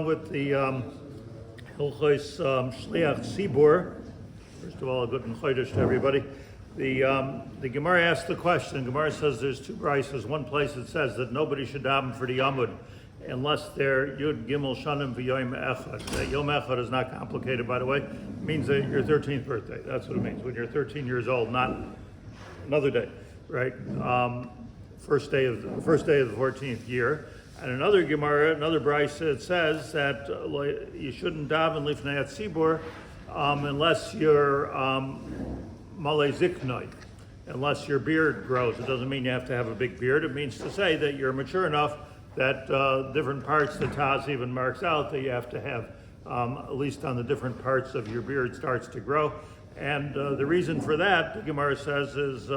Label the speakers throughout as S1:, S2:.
S1: With the Halachos Shaliach Tzibbur. First of all, a good chodesh to everybody. The Gemara asks the question. Gemara says there's two brises. One place it says that nobody should daven for the Amud unless they're Yud Gimel Shanim v'Yom Echad. Yom Echad is not complicated, by the way. It means that your 13th birthday. That's what it means. When you're 13 years old, not another day, right? First day of the 14th year. And another Gemara, another brisa, it says that you shouldn't daven lifnei Tzibbur unless you're malei ziknoi, unless your beard grows. It doesn't mean you have to have a big beard. It means to say that you're mature enough that different parts, the Taz even marks out that you have to have, at least on the different parts of your beard starts to grow. And the reason for that, the Gemara says, is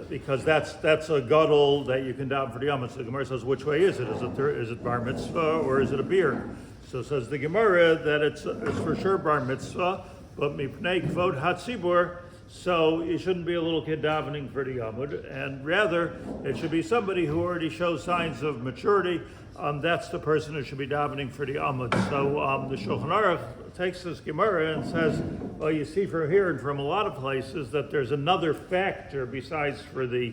S1: because that's a gadol that you can daven for the Amud. So the Gemara says, which way is it? Is it Bar Mitzvah or is it a beard? So says the Gemara that it's for sure Bar Mitzvah, but mipnei Kavod HaTzibburet. So you shouldn't be a little kid davening for the Amud, and rather it should be somebody who already shows signs of maturity. That's the person who should be davening for the Amud. So the Shulchan Aruch takes this Gemara and says, well, you see from here and from a lot of places that there's another factor besides for the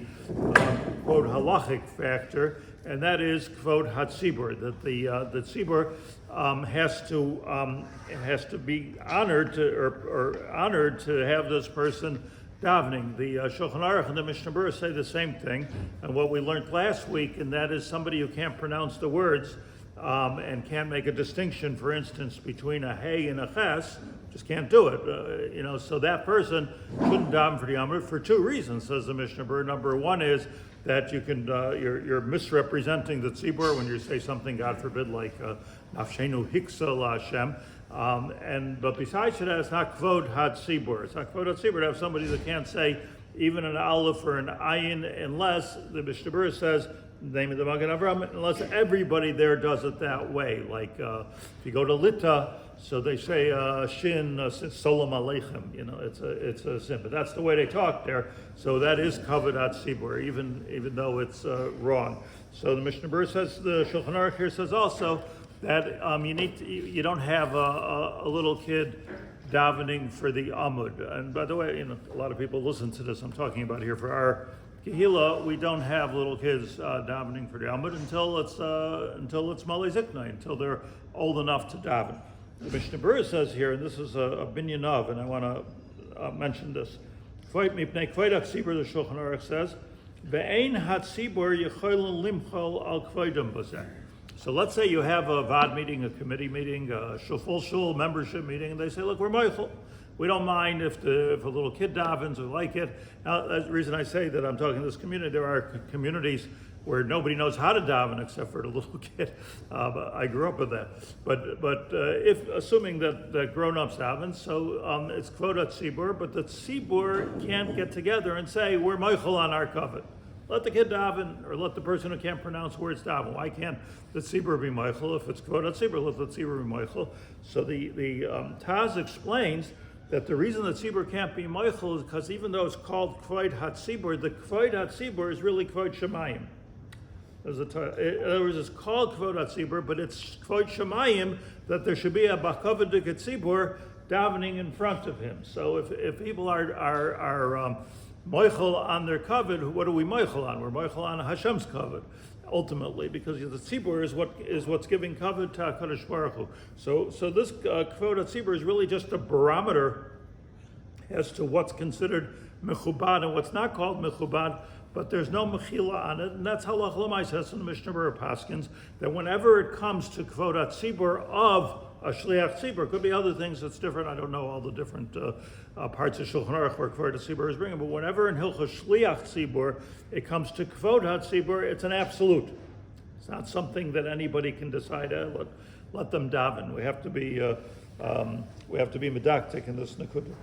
S1: quote halachic factor, and that is Kavod HaTzibburet, that the Tzibbur has to be honored to have this person davening. The Shulchan Aruch and the Mishnah say the same thing, and what we learned last week, and that is somebody who can't pronounce the words and can't make a distinction, for instance, between a hey and a ches, just can't do it. So that person shouldn't daven for the Amud for two reasons, says the Mishnah. Number one is that you can you're misrepresenting the Tzibbur when you say something, God forbid, like Nafshenu Hiksa La Hashem. But besides that, it's not Kavod HaTzibburet. It's not Kavod HaTzibburet to have somebody that can't say even an aleph or an ayin unless the Mishnah says the name of the Magen Avraham, unless everybody there does it that way. Like if you go to Lita, so they say Shin Solam Aleichem. It's a sin, but that's the way they talk there. So that is Kavod HaTzibburet, even though it's wrong. So the Mishnah says, the Shulchan Aruch here says also that you don't have a little kid davening for the Amud. And by the way, a lot of people listen to this. I'm talking about here for our Kehillah. We don't have little kids davening for the Amud until it's malei ziknai, until they're old enough to daven. The Mishnah says here, and this is a binyan of, and I want to mention this. Mipnei Kavod HaTzibburet, the Shulchan Aruch says, ve'ein haTzibur yecholin limchol al kvodim b'zeh. So let's say you have a VAD meeting, a committee meeting, a full shul membership meeting, and they say, look, we're meichel. We don't mind if a little kid davens or like it. Now, that's the reason I say that I'm talking to this community. There are communities where nobody knows how to daven except for the little kid. I grew up with that. But if assuming that grown-ups daven, so it's Kavod HaTzibburet, but the Tzibbur can't get together and say, we're meichel on our kavod. Let the kid daven, or let the person who can't pronounce words daven. Why can't the Tzibbur be meichel? If it's Kavod HaTzibburet, let the Tzibbur be meichel. So the Taz explains that the reason the Tzibbur can't be meichel is because even though it's called Kavod HaTzibburet, the Kavod HaTzibburet is really Kavod Shamayim. In other words, it's called Kavod HaTzibburet, but it's Kavod Shamayim that there should be a Bakavod Tzibbur davening in front of him. So if people are meichel on their kavod, what are we meichel on? We're meichel on Hashem's kavod, ultimately, because the Tzibbur is what's giving kavod to HaKadosh Baruch Hu. So this Kavod HaTzibburet is really just a barometer as to what's considered mechubad and what's not called mechubad, but there's no mechila on it, and that's Halacha l'maaseh in the Mishnah Paskins, that whenever it comes to Kavod HaTzibburet of a Shaliach Tzibbur, could be other things that's different. I don't know all the different parts of Shulchan Aruch where Kavod HaTzibburet is bringing, but whenever in Hilchos Shaliach Tzibbur it comes to Kavod HaTzibburet, it's an absolute. It's not something that anybody can decide. Let them daven. We have to be medactic in this nekudah.